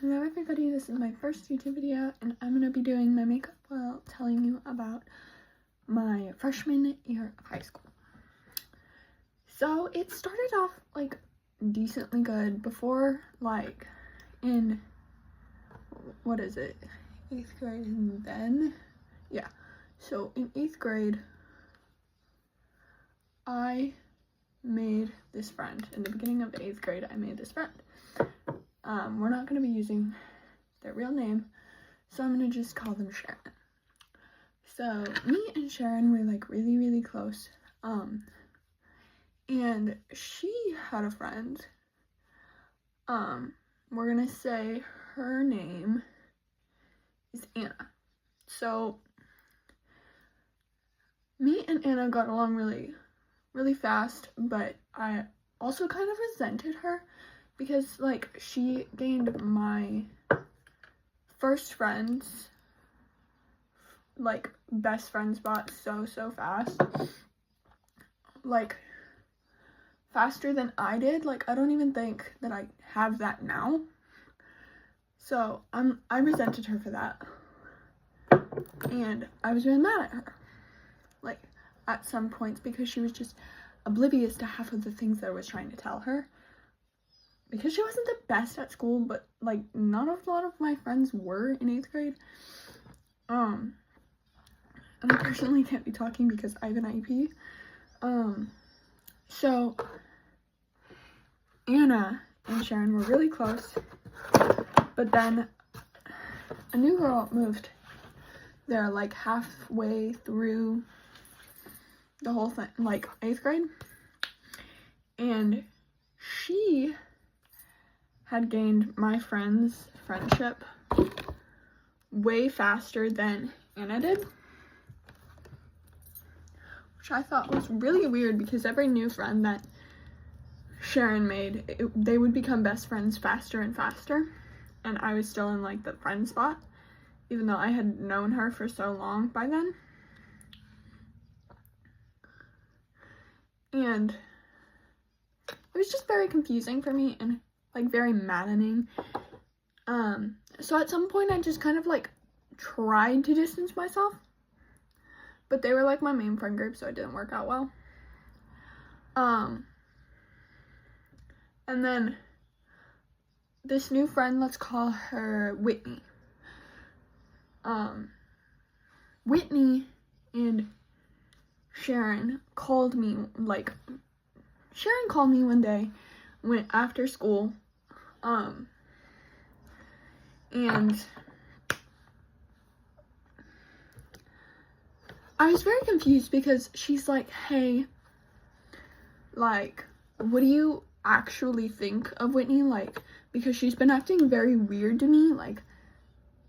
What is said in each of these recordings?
Hello everybody, this is my first YouTube video and I'm going to be doing my makeup while telling you about my freshman year of high school. So it started off like decently good before like in, what is it, 8th grade, and then, yeah. So in 8th grade, I made this friend. In the beginning of 8th grade, I made this friend. We're not going to be using their real name, so I'm going to just call them Sharon. So, me and Sharon were, like, really, really close, and she had a friend, we're going to say her name is Anna. So, me and Anna got along really, really fast, but I also kind of resented her, because, like, she gained my first friend's, like, best friend spot so fast. Like, faster than I did. Like, I don't even think that I have that now. So, I resented her for that. And I was really mad at her. Like, at some points, because she was just oblivious to half of the things that I was trying to tell her. Because she wasn't the best at school, but, like, not a lot of my friends were in 8th grade. And I personally can't be talking because I have an IEP. So, Anna and Sharon were really close, but then a new girl moved there, like, halfway through the whole thing, like, 8th grade, and she had gained my friend's friendship way faster than Anna did, which I thought was really weird, because every new friend that Sharon made, they would become best friends faster and faster, and I was still in, like, the friend spot, even though I had known her for so long by then. And it was just very confusing for me, and like very maddening. So at some point I just kind of like tried to distance myself, but they were like my main friend group, so it didn't work out well. And then this new friend, let's call her Whitney. Whitney and Sharon called me, like, Sharon called me one day, went after school, and I was very confused, because she's like, hey, like, what do you actually think of Whitney? Like, because she's been acting very weird to me, like,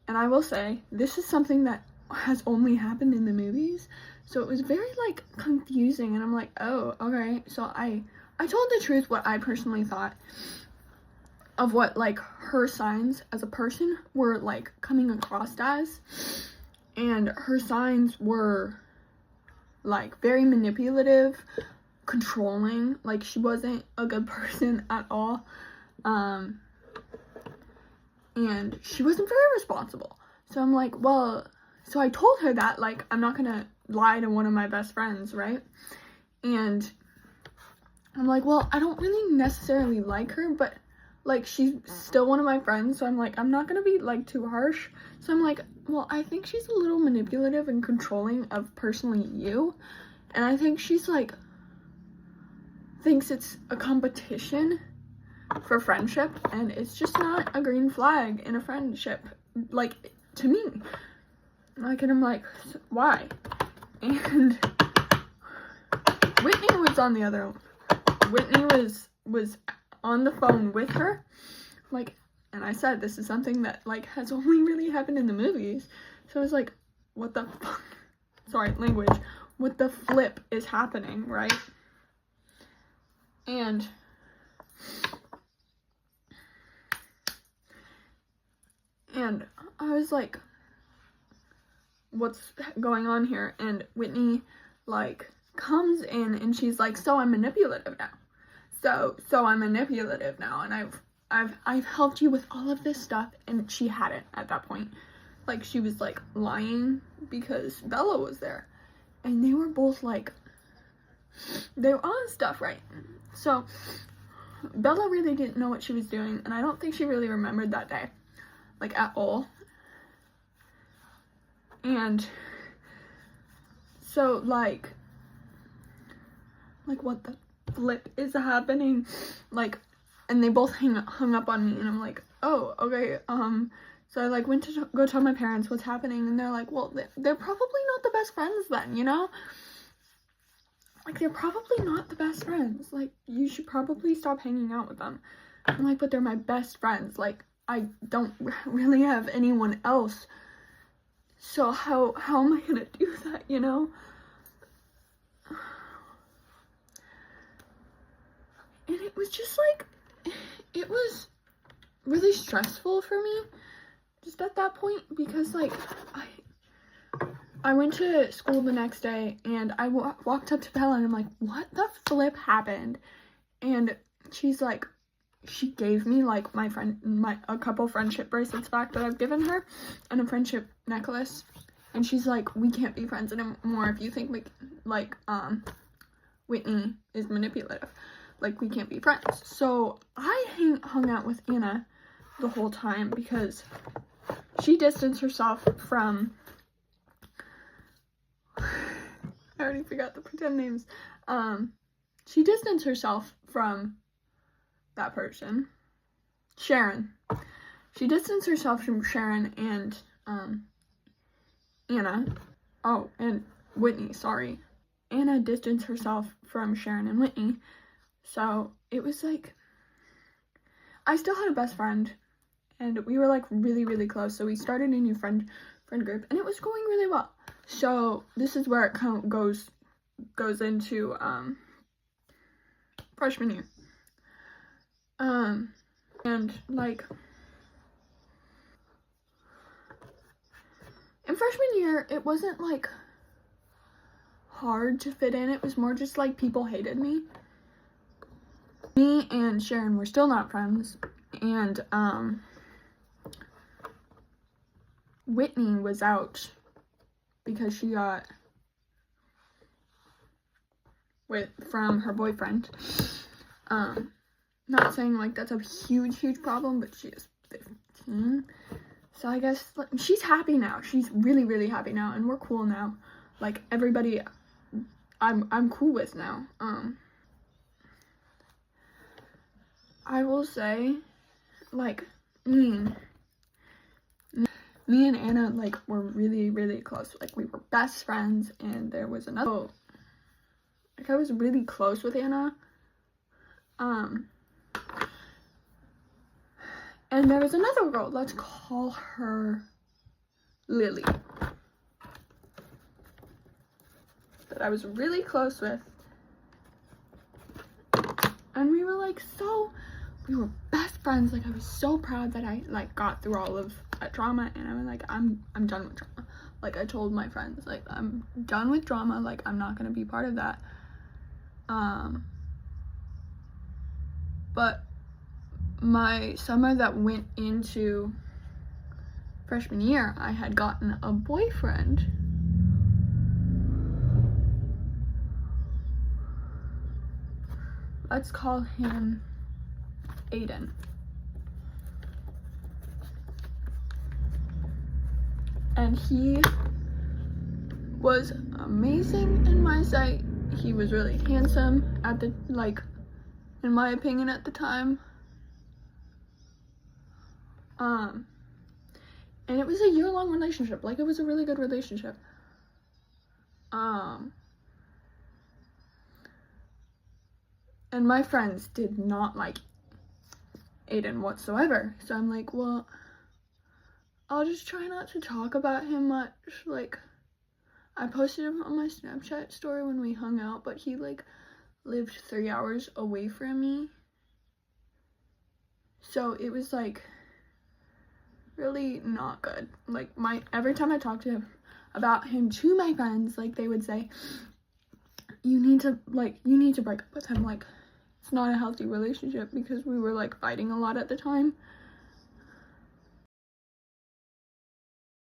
and I will say, this is something that has only happened in the movies, so it was very, like, confusing, and I'm like, oh, okay. So I told the truth, what I personally thought of what, like, her signs as a person were, like, coming across as, and her signs were, like, very manipulative, controlling, like, she wasn't a good person at all, and she wasn't very responsible. So I'm like, well, so I told her that, like, I'm not gonna lie to one of my best friends, right? And I'm like, well, I don't really necessarily like her, but, like, she's still one of my friends, so I'm like, I'm not gonna be, like, too harsh. So I'm like, well, I think she's a little manipulative and controlling of personally you, and I think she's, like, thinks it's a competition for friendship, and it's just not a green flag in a friendship, like, to me. Like, and I'm like, why? And Whitney was on the other one. Whitney was on the phone with her, like, and I said, this is something that, like, has only really happened in the movies. So I was like, what the fuck? Sorry, language. What the flip is happening, right? And I was like, what's going on here? And Whitney, like, comes in and she's like, so I'm manipulative now. So I'm manipulative now, and I've helped you with all of this stuff. And she hadn't at that point. Like, she was like lying because Bella was there, and they were both like, they were on stuff, right? So Bella really didn't know what she was doing, and I don't think she really remembered that day, like, at all. And so like what the flip is happening? Like, and they both hung up on me, and I'm like, oh, okay. So I like went to go tell my parents what's happening, and they're like, well, they're probably not the best friends then, you know? Like, they're probably not the best friends. Like, you should probably stop hanging out with them. I'm like, but they're my best friends. Like, I don't really have anyone else. So how am I gonna do that, you know? And it was just like, it was really stressful for me just at that point, because like I went to school the next day, and I walked up to Bella, and I'm like, what the flip happened? And she's like, she gave me like a couple friendship bracelets back that I've given her, and a friendship necklace, and she's like, we can't be friends anymore if you think like Whitney is manipulative. Like, we can't be friends. So I hung out with Anna the whole time, because she distanced herself from, I already forgot the pretend names. She distanced herself from that person, Sharon. She distanced herself from Sharon and Anna. Oh, and Whitney, sorry. Anna distanced herself from Sharon and Whitney. So it was like, I still had a best friend, and we were like really, really close. So we started a new friend group, and it was going really well. So this is where it kind of goes into freshman year. And like, in freshman year, it wasn't like hard to fit in. It was more just like people hated me. Me and Sharon were still not friends, and Whitney was out because she got from her boyfriend. Not saying like that's a huge problem, but she is 15. So I guess like, she's happy now. She's really, really happy now, and we're cool now. Like, everybody I'm cool with now. I will say, like, me and Anna, like, were really, really close. Like, we were best friends, and there was another, like, I was really close with Anna. And there was another girl, let's call her Lily, that I was really close with. And we were like, we were best friends. Like, I was so proud that I like got through all of that drama, and I was like, I'm done with drama. Like, I told my friends, like, I'm done with drama. Like, I'm not gonna be part of that. But my summer that went into freshman year, I had gotten a boyfriend. Let's call him Aiden. And he was amazing in my sight. He was really handsome at the, like, in my opinion at the time. And it was a year-long relationship. Like, it was a really good relationship. And my friends did not like Aiden whatsoever. So I'm like, well, I'll just try not to talk about him much. Like, I posted him on my Snapchat story when we hung out, but he, like, lived 3 hours away from me. So it was, like, really not good. Like, every time I talked to him about him to my friends, like, they would say, you need to break up with him. Like, it's not a healthy relationship because we were like fighting a lot at the time.